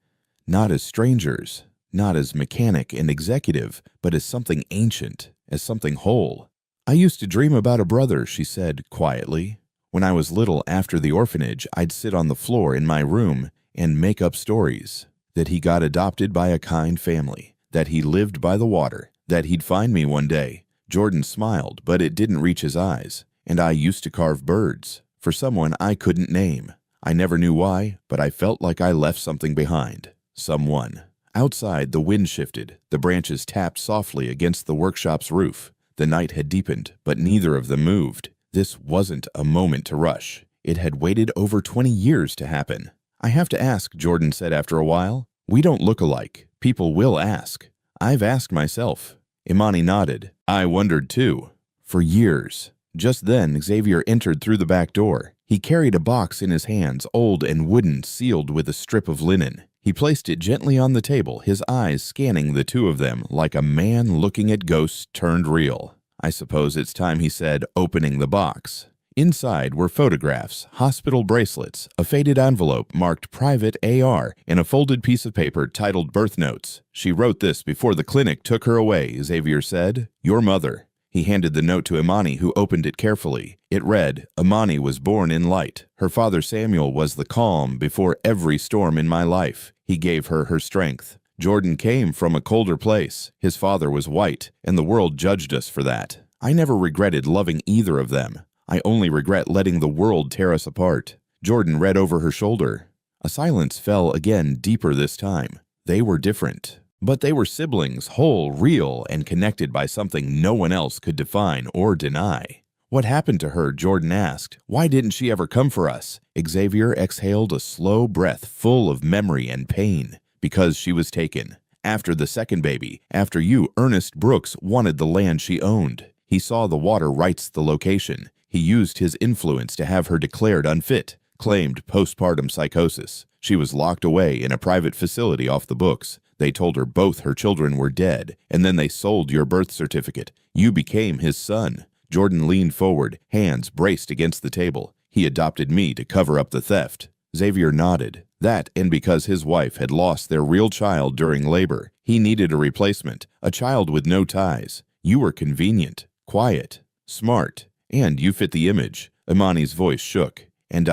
A: Not as strangers, not as mechanic and executive, but as something ancient, as something whole. "I used to dream about a brother," she said quietly. "When I was little, after the orphanage, I'd sit on the floor in my room and make up stories. That he got adopted by a kind family, that he lived by the water, that he'd find me one day." Jordan smiled, but it didn't reach his eyes. "And I used to carve birds, for someone I couldn't name. I never knew why, but I felt like I left something behind. Someone." Outside, the wind shifted. The branches tapped softly against the workshop's roof. The night had deepened, but neither of them moved. This wasn't a moment to rush. It had waited over 20 years to happen. "I have to ask," Jordan said after a while. "We don't look alike. People will ask. I've asked myself." Imani nodded. "I wondered too. For years." Just then, Xavier entered through the back door. He carried a box in his hands, old and wooden, sealed with a strip of linen. He placed it gently on the table, his eyes scanning the two of them like a man looking at ghosts turned real. "I suppose it's time," he said, opening the box. Inside were photographs, hospital bracelets, a faded envelope marked Private AR, and a folded piece of paper titled Birth Notes. "She wrote this before the clinic took her away," Xavier said. "Your mother." He handed the note to Imani, who opened it carefully. It read, "Imani was born in light. Her father Samuel was the calm before every storm in my life. He gave her her strength. Jordan came from a colder place. His father was white, and the world judged us for that. I never regretted loving either of them. I only regret letting the world tear us apart." Jordan read over her shoulder. A silence fell again, deeper this time. They were different. But they were siblings, whole, real, and connected by something no one else could define or deny. "What happened to her?" Jordan asked. "Why didn't she ever come for us?" Xavier exhaled a slow breath full of memory and pain. "Because she was taken. After the second baby, after you, Ernest Brooks wanted the land she owned. He saw the water rights the location. He used his influence to have her declared unfit, claimed postpartum psychosis. She was locked away in a private facility off the books. They told her both her children were dead, and then they sold your birth certificate. You became his son." Jordan leaned forward, hands braced against the table. "He adopted me to cover up the theft." Xavier nodded. "That, and because his wife had lost their real child during labor. He needed a replacement, a child with no ties. You were convenient, quiet, smart, and you fit the image." Imani's voice shook. "And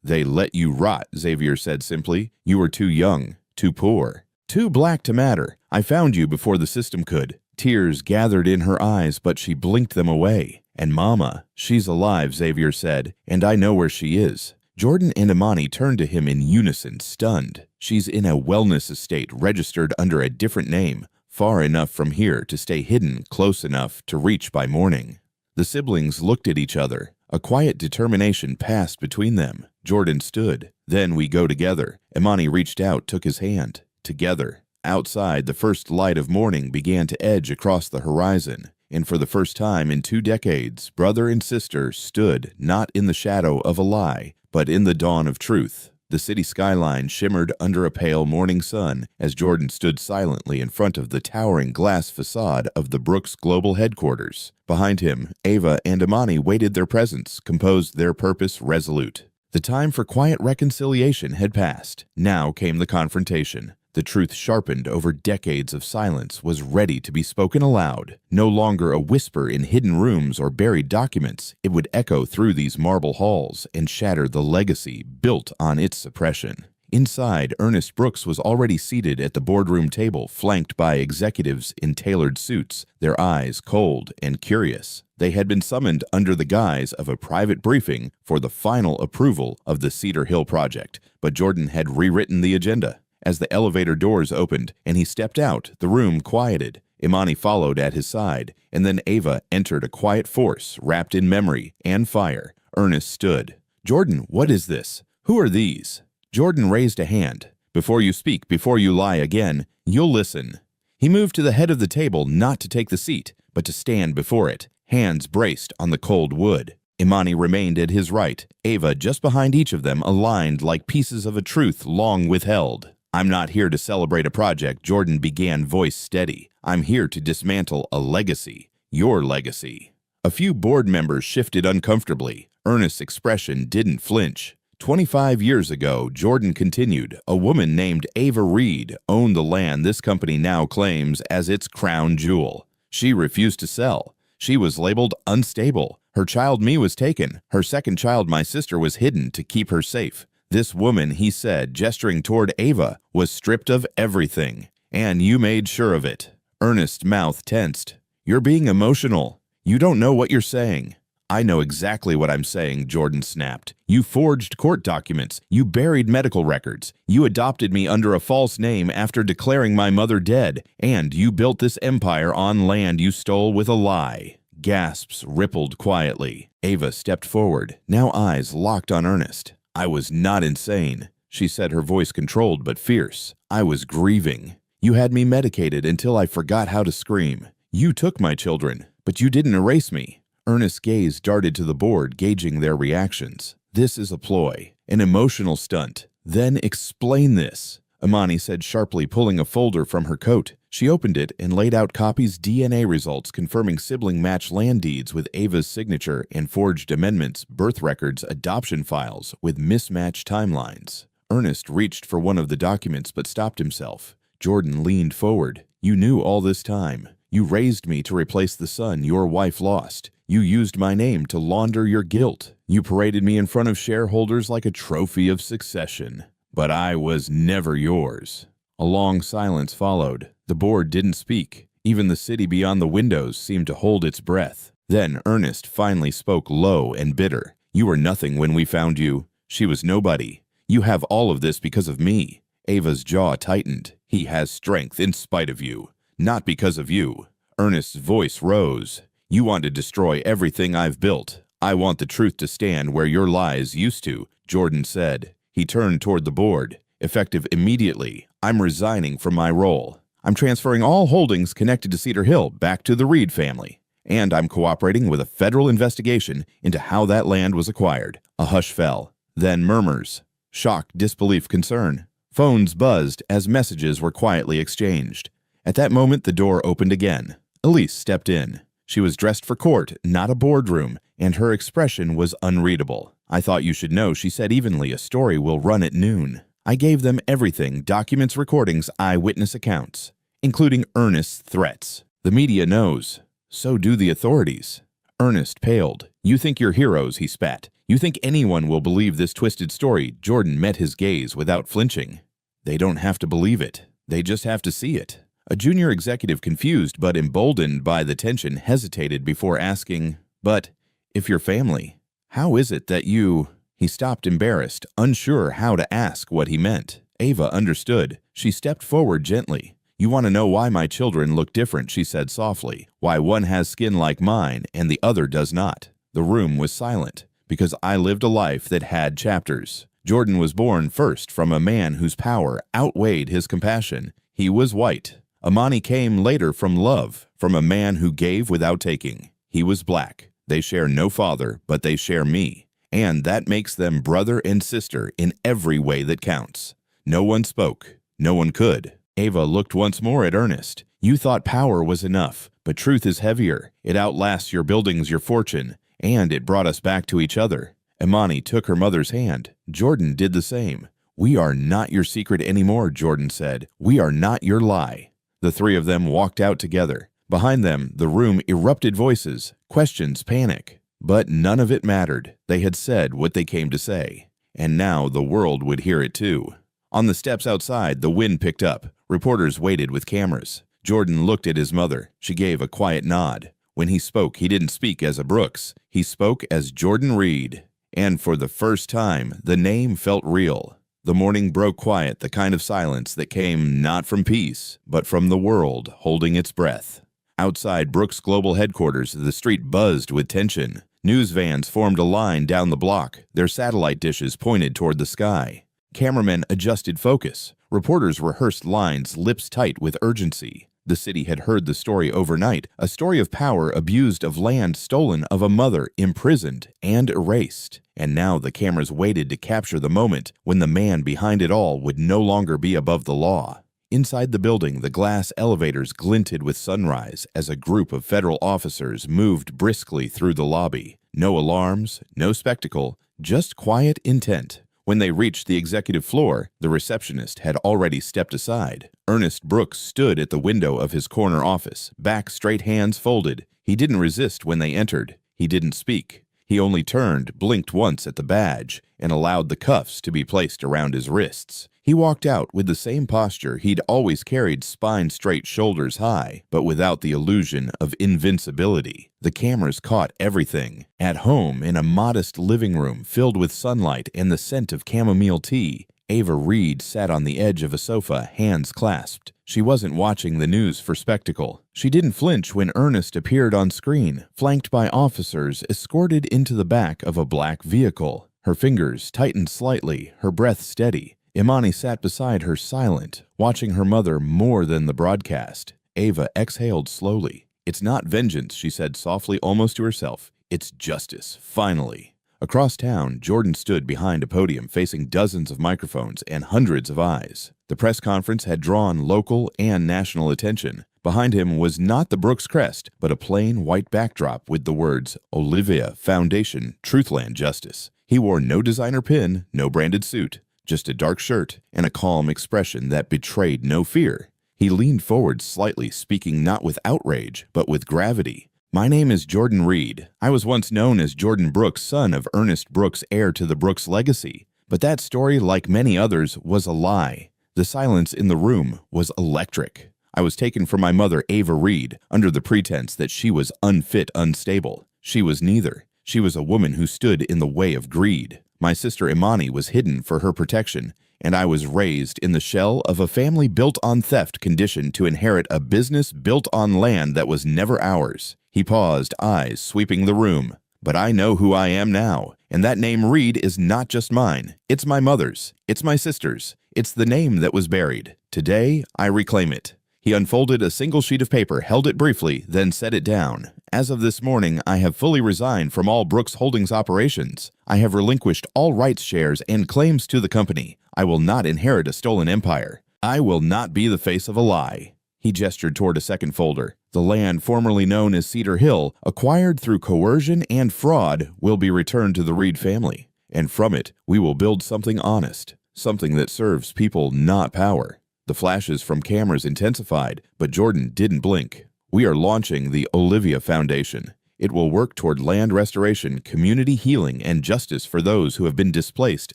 A: they let you rot," Xavier said simply. "You were too young, too poor, too black to matter. I found you before the system could." Tears gathered in her eyes, but she blinked them away. "And Mama, she's alive," Xavier said, "and I know where she is." Jordan and Imani turned to him in unison, stunned. "She's in a wellness estate registered under a different name, far enough from here to stay hidden, close enough to reach by morning." The siblings looked at each other. A quiet determination passed between them. Jordan stood. "Then we go together." Imani reached out, took his hand. Together. Outside, the first light of morning began to edge across the horizon, and for the first time in 2 decades, brother and sister stood not in the shadow of a lie, but in the dawn of truth. The city skyline shimmered under a pale morning sun as Jordan stood silently in front of the towering glass facade of the Brooks Global headquarters. Behind him, Ava and Imani waited their presence, composed, their purpose resolute. The time for quiet reconciliation had passed. Now came the confrontation. The truth, sharpened over decades of silence, was ready to be spoken aloud. No longer a whisper in hidden rooms or buried documents, it would echo through these marble halls and shatter the legacy built on its suppression. Inside, Ernest Brooks was already seated at the boardroom table, flanked by executives in tailored suits, their eyes cold and curious. They had been summoned under the guise of a private briefing for the final approval of the Cedar Hill project, but Jordan had rewritten the agenda. As the elevator doors opened and he stepped out, the room quieted. Imani followed at his side, and then Ava entered, a quiet force wrapped in memory and fire. Ernest stood. "Jordan, what is this? Who are these?" Jordan raised a hand. "Before you speak, before you lie again, you'll listen." He moved to the head of the table, not to take the seat, but to stand before it, hands braced on the cold wood. Imani remained at his right, Ava just behind each of them, aligned like pieces of a truth long withheld. "I'm not here to celebrate a project," Jordan began, voice steady. "I'm here to dismantle a legacy. Your legacy." A few board members shifted uncomfortably. Ernest's expression didn't flinch. 25 years ago, Jordan continued, a woman named Ava Reed owned the land this company now claims as its crown jewel. She refused to sell. She was labeled unstable. Her child, me, was taken. Her second child, my sister, was hidden to keep her safe. This woman, he said, gesturing toward Ava, was stripped of everything. And you made sure of it. Ernest's mouth tensed. "You're being emotional. You don't know what you're saying." "I know exactly what I'm saying," Jordan snapped. "You forged court documents. You buried medical records. You adopted me under a false name after declaring my mother dead. And you built this empire on land you stole with a lie." Gasps rippled quietly. Ava stepped forward, now eyes locked on Ernest. "I was not insane," she said, her voice controlled but fierce. "I was grieving. You had me medicated until I forgot how to scream. You took my children, but you didn't erase me." Ernest's gaze darted to the board, gauging their reactions. "This is a ploy, an emotional stunt. Then explain this," Imani said sharply, pulling a folder from her coat. She opened it and laid out copies, DNA results confirming sibling match land deeds with Ava's signature and forged amendments, birth records, adoption files with mismatched timelines. Ernest reached for one of the documents but stopped himself. Jordan leaned forward. "You knew all this time. You raised me to replace the son your wife lost. You used my name to launder your guilt. You paraded me in front of shareholders like a trophy of succession. But I was never yours." A long silence followed. The board didn't speak. Even the city beyond the windows seemed to hold its breath. Then Ernest finally spoke, low and bitter. "You were nothing when we found you. She was nobody. You have all of this because of me." Ava's jaw tightened. "He has strength in spite of you, not because of you." Ernest's voice rose. "You want to destroy everything I've built. I want the truth to stand where your lies used to," Jordan said. He turned toward the board. "Effective immediately, I'm resigning from my role. I'm transferring all holdings connected to Cedar Hill back to the Reed family. And I'm cooperating with a federal investigation into how that land was acquired." A hush fell. Then murmurs. Shock, disbelief, concern. Phones buzzed as messages were quietly exchanged. At that moment, the door opened again. Elise stepped in. She was dressed for court, not a boardroom, and her expression was unreadable. "I thought you should know," she said evenly. "A story will run at noon." I gave them everything, documents, recordings, eyewitness accounts, including Ernest's threats. "The media knows. So do the authorities." Ernest paled. "You think you're heroes," he spat. "You think anyone will believe this twisted story?" Jordan met his gaze without flinching. "They don't have to believe it. They just have to see it." A junior executive, confused but emboldened by the tension, hesitated before asking, "But if your family, how is it that you—" He stopped, embarrassed, unsure how to ask what he meant. Ava understood. She stepped forward gently. "You want to know why my children look different," she said softly. "Why one has skin like mine and the other does not. The room was silent, because I lived a life that had chapters. Jordan was born first from a man whose power outweighed his compassion. He was white. Imani came later from love, from a man who gave without taking. He was black. They share no father, but they share me. And that makes them brother and sister in every way that counts. No one spoke. No one could. Ava looked once more at Ernest. You thought power was enough, but truth is heavier. It outlasts your buildings, your fortune, and it brought us back to each other. Imani took her mother's hand. Jordan did the same. We are not your secret anymore, Jordan said. We are not your lie. The three of them walked out together. Behind them, the room erupted voices, questions, panic. But none of it mattered. They had said what they came to say. And now the world would hear it too. On the steps outside, the wind picked up. Reporters waited with cameras. Jordan looked at his mother. She gave a quiet nod. When he spoke, he didn't speak as a Brooks. He spoke as Jordan Reed. And for the first time, the name felt real. The morning broke quiet, the kind of silence that came not from peace, but from the world holding its breath. Outside Brooks Global headquarters, the street buzzed with tension. News vans formed a line down the block, their satellite dishes pointed toward the sky. Cameramen adjusted focus. Reporters rehearsed lines, lips tight with urgency. The city had heard the story overnight, a story of power abused, of land stolen, of a mother imprisoned and erased. And now the cameras waited to capture the moment when the man behind it all would no longer be above the law. Inside the building, the glass elevators glinted with sunrise as a group of federal officers moved briskly through the lobby. No alarms, no spectacle, just quiet intent. When they reached the executive floor, the receptionist had already stepped aside. Ernest Brooks stood at the window of his corner office, back straight, hands folded. He didn't resist when they entered. He didn't speak. He only turned, blinked once at the badge, and allowed the cuffs to be placed around his wrists. He walked out with the same posture he'd always carried, spine straight, shoulders high, but without the illusion of invincibility. The cameras caught everything. At home, in a modest living room filled with sunlight and the scent of chamomile tea, Ava Reed sat on the edge of a sofa, hands clasped. She wasn't watching the news for spectacle. She didn't flinch when Ernest appeared on screen, flanked by officers escorted into the back of a black vehicle. Her fingers tightened slightly, her breath steady. Imani sat beside her silent, watching her mother more than the broadcast. Ava exhaled slowly. It's not vengeance, she said softly, almost to herself. It's justice, finally. Across town, Jordan stood behind a podium facing dozens of microphones and hundreds of eyes. The press conference had drawn local and national attention. Behind him was not the Brooks crest, but a plain white backdrop with the words Olivia Foundation Truthland Justice. He wore no designer pin, no branded suit. Just a dark shirt and a calm expression that betrayed no fear. He leaned forward slightly, speaking not with outrage, but with gravity. My name is Jordan Reed. I was once known as Jordan Brooks, son of Ernest Brooks, heir to the Brooks legacy. But that story, like many others, was a lie. The silence in the room was electric. I was taken from my mother, Ava Reed, under the pretense that she was unfit, unstable. She was neither. She was a woman who stood in the way of greed. My sister Imani was hidden for her protection, and I was raised in the shell of a family built on theft, conditioned to inherit a business built on land that was never ours. He paused, eyes sweeping the room. But I know who I am now, and that name Reed is not just mine. It's my mother's. It's my sister's. It's the name that was buried. Today, I reclaim it. He unfolded a single sheet of paper, held it briefly, then set it down. As of this morning, I have fully resigned from all Brooks Holdings operations. I have relinquished all rights, shares, and claims to the company. I will not inherit a stolen empire. I will not be the face of a lie. He gestured toward a second folder. The land formerly known as Cedar Hill, acquired through coercion and fraud, will be returned to the Reed family. And from it, we will build something honest, something that serves people, not power. The flashes from cameras intensified, but Jordan didn't blink. We are launching the Olivia Foundation. It will work toward land restoration, community healing, and justice for those who have been displaced,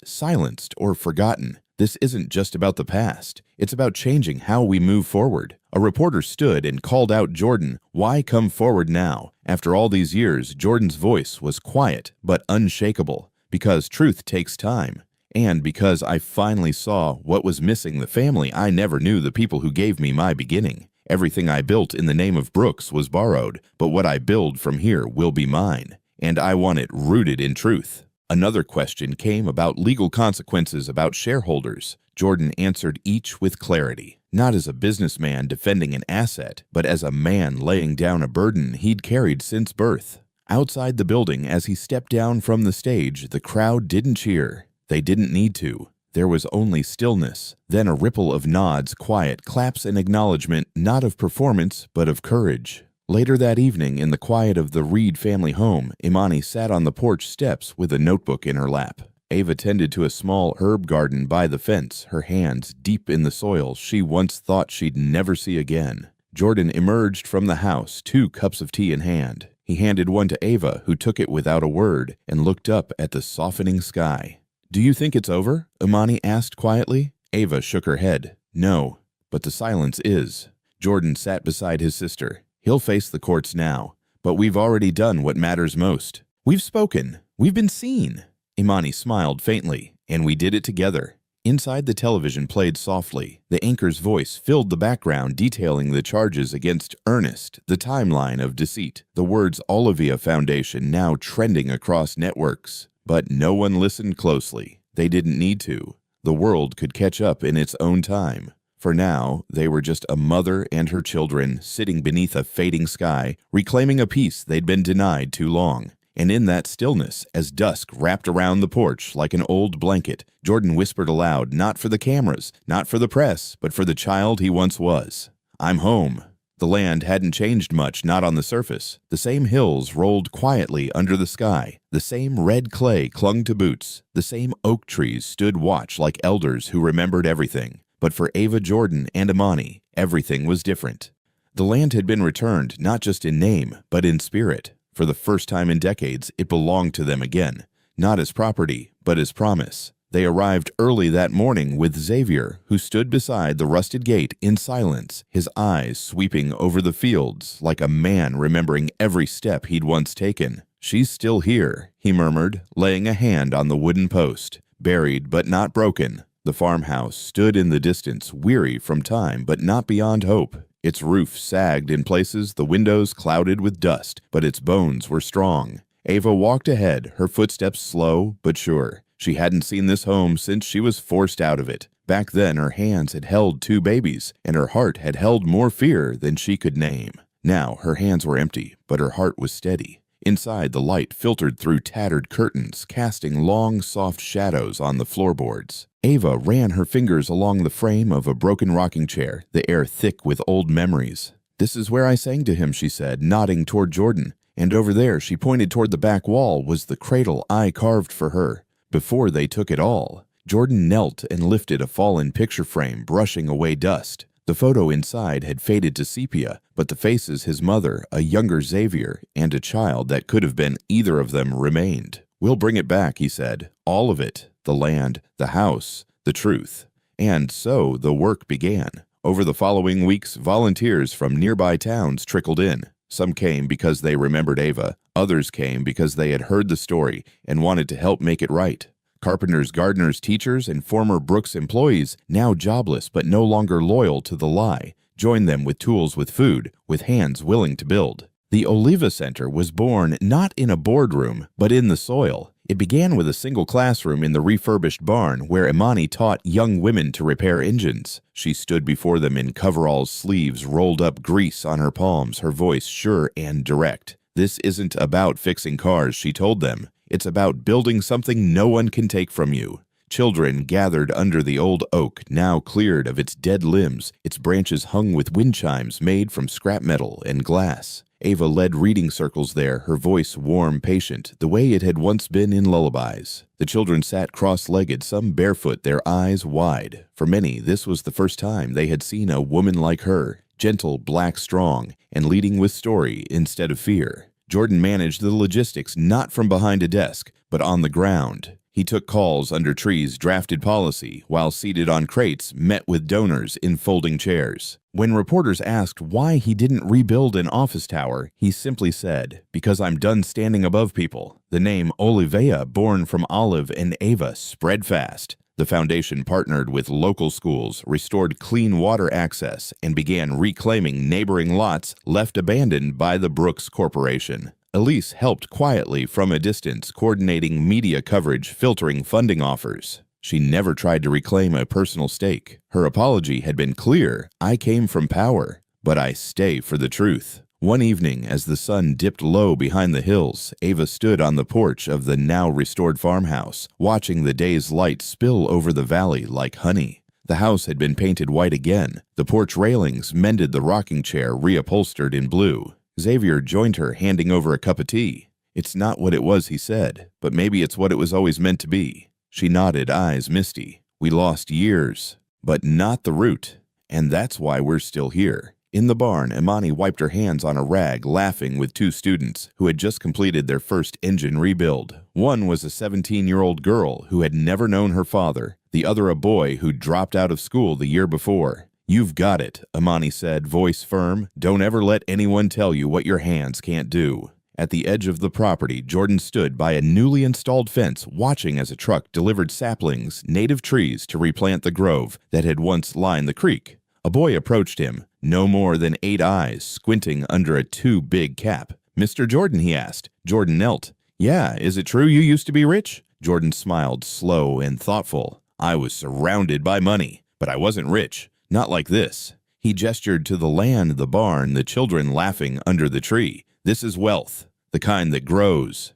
A: silenced, or forgotten. This isn't just about the past. It's about changing how we move forward. A reporter stood and called out Jordan, "Why come forward now?" After all these years, Jordan's voice was quiet but unshakable, because truth takes time. And because I finally saw what was missing, the family I never knew, the people who gave me my beginning. Everything I built in the name of Brooks was borrowed, but what I build from here will be mine. and I want it rooted in truth. Another question came about legal consequences about shareholders. Jordan answered each with clarity, not as a businessman defending an asset, but as a man laying down a burden he'd carried since birth. Outside the building, as he stepped down from the stage, the crowd didn't cheer. They didn't need to. There was only stillness, then a ripple of nods, quiet claps and acknowledgement, not of performance, but of courage. Later that evening, in the quiet of the Reed family home, Imani sat on the porch steps with a notebook in her lap. Ava tended to a small herb garden by the fence, her hands deep in the soil she once thought she'd never see again. Jordan emerged from the house, 2 cups of tea in hand. He handed one to Ava, who took it without a word, and looked up at the softening sky. "Do you think it's over?" Imani asked quietly. Ava shook her head. "No, but the silence is." Jordan sat beside his sister. "He'll face the courts now, but we've already done what matters most. We've spoken. We've been seen." Imani smiled faintly, "And we did it together." Inside, the television played softly. The anchor's voice filled the background, detailing the charges against Ernest, the timeline of deceit, the words Olivia Foundation now trending across networks. But no one listened closely. They didn't need to. The world could catch up in its own time. For now, they were just a mother and her children sitting beneath a fading sky, reclaiming a peace they'd been denied too long. And in that stillness, as dusk wrapped around the porch like an old blanket, Jordan whispered aloud, not for the cameras, not for the press, but for the child he once was. "I'm home." The land hadn't changed much, not on the surface. The same hills rolled quietly under the sky. The same red clay clung to boots. The same oak trees stood watch like elders who remembered everything. But for Ava, Jordan, and Imani, everything was different. The land had been returned, not just in name, but in spirit. For the first time in decades, it belonged to them again, not as property, but as promise. They arrived early that morning with Xavier, who stood beside the rusted gate in silence, his eyes sweeping over the fields like a man remembering every step he'd once taken. "She's still here," he murmured, laying a hand on the wooden post. "Buried but not broken." The farmhouse stood in the distance, weary from time but not beyond hope. Its roof sagged in places, the windows clouded with dust, but its bones were strong. Ava walked ahead, her footsteps slow but sure. She hadn't seen this home since she was forced out of it. Back then, her hands had held 2 babies, and her heart had held more fear than she could name. Now, her hands were empty, but her heart was steady. Inside, the light filtered through tattered curtains, casting long, soft shadows on the floorboards. Ava ran her fingers along the frame of a broken rocking chair, the air thick with old memories. "This is where I sang to him," she said, nodding toward Jordan. "And over there," she pointed toward the back wall, "was the cradle I carved for her. Before they took it all." Jordan knelt and lifted a fallen picture frame, brushing away dust. The photo inside had faded to sepia, but the faces his mother, a younger Xavier, and a child that could have been either of them remained. "We'll bring it back," he said. "All of it. The land, the house, the truth." And so the work began. Over the following weeks, volunteers from nearby towns trickled in. Some came because they remembered Ava. Others came because they had heard the story and wanted to help make it right. Carpenters, gardeners, teachers, and former Brooks employees, now jobless but no longer loyal to the lie, joined them with tools, with food, with hands willing to build. The Oliva Center was born not in a boardroom, but in the soil. It began with a single classroom in the refurbished barn where Imani taught young women to repair engines. She stood before them in coveralls, sleeves rolled up, grease on her palms, her voice sure and direct. "This isn't about fixing cars," she told them. "It's about building something no one can take from you." Children gathered under the old oak, now cleared of its dead limbs, its branches hung with wind chimes made from scrap metal and glass. Ava led reading circles there, her voice warm, patient, the way it had once been in lullabies. The children sat cross-legged, some barefoot, their eyes wide. For many, this was the first time they had seen a woman like her, gentle, black, strong, and leading with story instead of fear. Jordan managed the logistics not from behind a desk, but on the ground. He took calls under trees, drafted policy, while seated on crates, met with donors in folding chairs. When reporters asked why he didn't rebuild an office tower, he simply said, "Because I'm done standing above people." The name Olivia, born from Olive and Ava, spread fast. The foundation partnered with local schools, restored clean water access, and began reclaiming neighboring lots left abandoned by the Brooks Corporation. Elise helped quietly from a distance, coordinating media coverage, filtering funding offers. She never tried to reclaim a personal stake. Her apology had been clear: I came from power, but I stay for the truth. One evening, as the sun dipped low behind the hills, Ava stood on the porch of the now-restored farmhouse, watching the day's light spill over the valley like honey. The house had been painted white again, the porch railings mended, the rocking chair reupholstered in blue. Xavier joined her, handing over a cup of tea. "It's not what it was," he said, "but maybe it's what it was always meant to be." She nodded, eyes misty. "We lost years, but not the root, and that's why we're still here." In the barn, Imani wiped her hands on a rag, laughing with two students who had just completed their first engine rebuild. One was a 17-year-old girl who had never known her father, the other a boy who dropped out of school the year before. "You've got it," Imani said, voice firm. "Don't ever let anyone tell you what your hands can't do." At the edge of the property, Jordan stood by a newly installed fence, watching as a truck delivered saplings, native trees, to replant the grove that had once lined the creek. A boy approached him, no more than 8 eyes, squinting under a too-big cap. "Mr. Jordan?" he asked. Jordan knelt. "Yeah, is it true you used to be rich?" Jordan smiled, slow and thoughtful. "I was surrounded by money, but I wasn't rich. Not like this." He gestured to the land, the barn, the children laughing under the tree. "This is wealth, the kind that grows."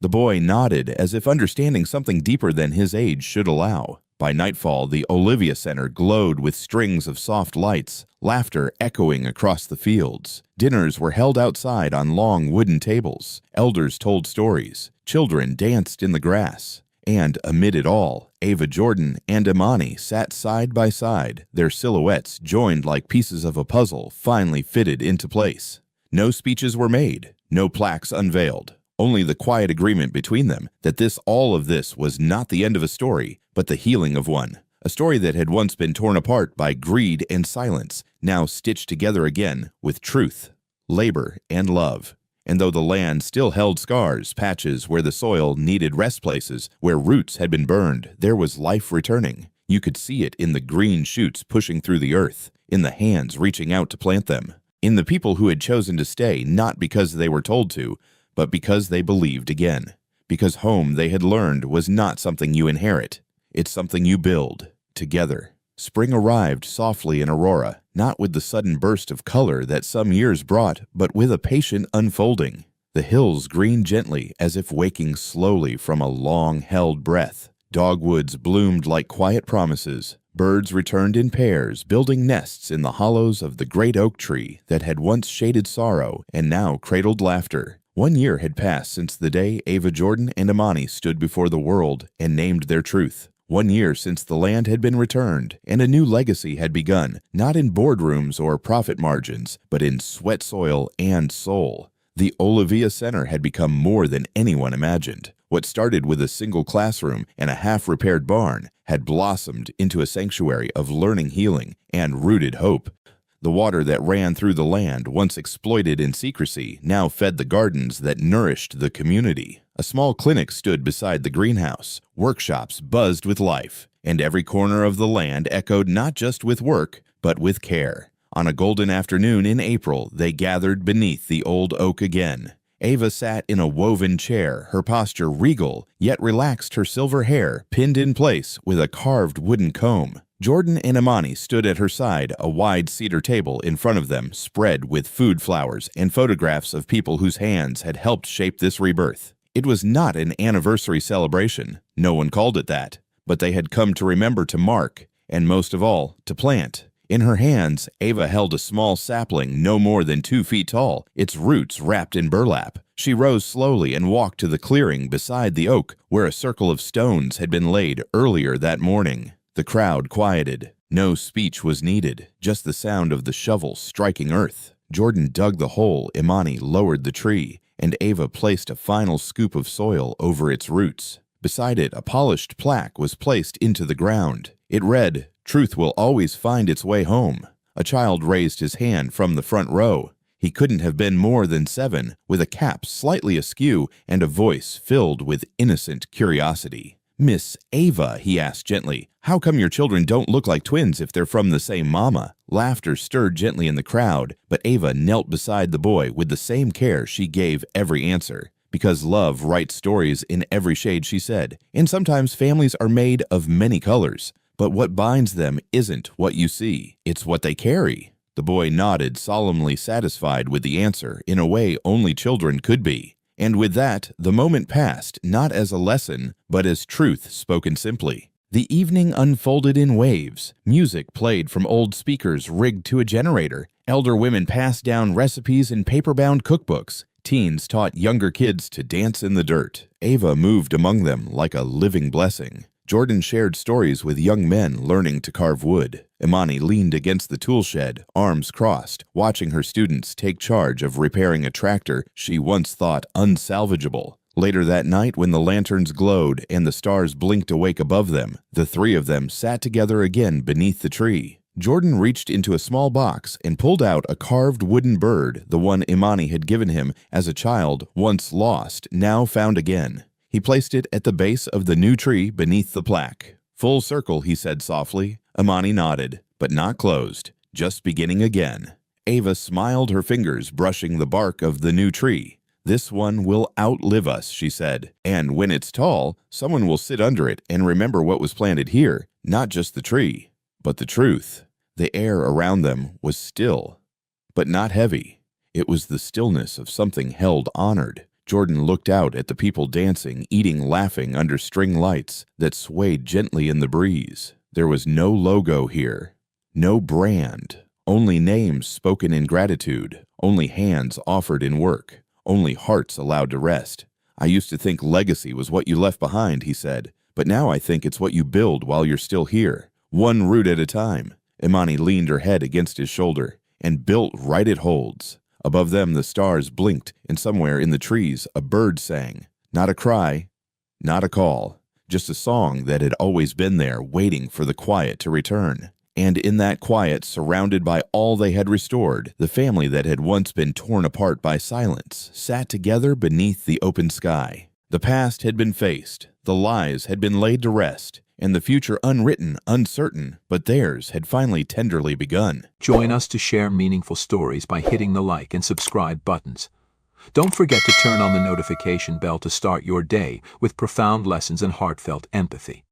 A: The boy nodded, as if understanding something deeper than his age should allow. By nightfall, the Olivia Center glowed with strings of soft lights, laughter echoing across the fields. Dinners were held outside on long wooden tables. Elders told stories. Children danced in the grass. And amid it all, Ava Jordan and Imani sat side by side, their silhouettes joined like pieces of a puzzle finally fitted into place. No speeches were made, no plaques unveiled. Only the quiet agreement between them that all of this was not the end of a story, but the healing of one. A story that had once been torn apart by greed and silence, now stitched together again with truth, labor, and love. And though the land still held scars, patches where the soil needed rest places, where roots had been burned, there was life returning. You could see it in the green shoots pushing through the earth, in the hands reaching out to plant them, in the people who had chosen to stay not because they were told to, but because they believed again. Because home, they had learned, was not something you inherit. It's something you build, together. Spring arrived softly in Aurora, not with the sudden burst of color that some years brought, but with a patient unfolding. The hills greened gently, as if waking slowly from a long-held breath. Dogwoods bloomed like quiet promises. Birds returned in pairs, building nests in the hollows of the great oak tree that had once shaded sorrow and now cradled laughter. 1 year had passed since the day Ava Jordan and Imani stood before the world and named their truth. 1 year since the land had been returned, and a new legacy had begun, not in boardrooms or profit margins, but in sweat, soil, and soul. The Olivia Center had become more than anyone imagined. What started with a single classroom and a half-repaired barn had blossomed into a sanctuary of learning, healing, and rooted hope. The water that ran through the land, once exploited in secrecy, now fed the gardens that nourished the community. A small clinic stood beside the greenhouse. Workshops buzzed with life, and every corner of the land echoed not just with work, but with care. On a golden afternoon in April, they gathered beneath the old oak again. Ava sat in a woven chair, her posture regal, yet relaxed, her silver hair pinned in place with a carved wooden comb. Jordan and Imani stood at her side, a wide cedar table in front of them, spread with food, flowers, and photographs of people whose hands had helped shape this rebirth. It was not an anniversary celebration. No one called it that. But they had come to remember, to mark, and most of all, to plant. In her hands, Ava held a small sapling no more than 2 feet tall, its roots wrapped in burlap. She rose slowly and walked to the clearing beside the oak, where a circle of stones had been laid earlier that morning. The crowd quieted. No speech was needed, just the sound of the shovel striking earth. Jordan dug the hole, Imani lowered the tree, and Ava placed a final scoop of soil over its roots. Beside it, a polished plaque was placed into the ground. It read, "Truth will always find its way home." A child raised his hand from the front row. He couldn't have been more than 7, with a cap slightly askew and a voice filled with innocent curiosity. "Miss Ava," he asked gently, "how come your children don't look like twins if they're from the same mama?" Laughter stirred gently in the crowd, but Ava knelt beside the boy with the same care she gave every answer. "Because love writes stories in every shade," she said, "and sometimes families are made of many colors. But what binds them isn't what you see, it's what they carry." The boy nodded, solemnly satisfied with the answer in a way only children could be. And with that, the moment passed, not as a lesson, but as truth spoken simply. The evening unfolded in waves. Music played from old speakers rigged to a generator. Elder women passed down recipes in paper-bound cookbooks. Teens taught younger kids to dance in the dirt. Ava moved among them like a living blessing. Jordan shared stories with young men learning to carve wood. Imani leaned against the tool shed, arms crossed, watching her students take charge of repairing a tractor she once thought unsalvageable. Later that night, when the lanterns glowed and the stars blinked awake above them, the three of them sat together again beneath the tree. Jordan reached into a small box and pulled out a carved wooden bird, the one Imani had given him as a child, once lost, now found again. He placed it at the base of the new tree beneath the plaque. "Full circle," he said softly. Imani nodded, but not closed, just beginning again. Ava smiled, her fingers brushing the bark of the new tree. "This one will outlive us," she said, "and when it's tall, someone will sit under it and remember what was planted here, not just the tree, but the truth." The air around them was still, but not heavy. It was the stillness of something held honored. Jordan looked out at the people dancing, eating, laughing under string lights that swayed gently in the breeze. There was no logo here, no brand, only names spoken in gratitude, only hands offered in work, only hearts allowed to rest. "I used to think legacy was what you left behind," he said, "but now I think it's what you build while you're still here, one root at a time." Imani leaned her head against his shoulder, "And built right it holds." Above them the stars blinked, and somewhere in the trees a bird sang. Not a cry, not a call, just a song that had always been there, waiting for the quiet to return. And in that quiet, surrounded by all they had restored, the family that had once been torn apart by silence sat together beneath the open sky. The past had been faced, the lies had been laid to rest, and the future unwritten, uncertain, but theirs had finally tenderly begun.
B: Join us to share meaningful stories by hitting the like and subscribe buttons. Don't forget to turn on the notification bell to start your day with profound lessons and heartfelt empathy.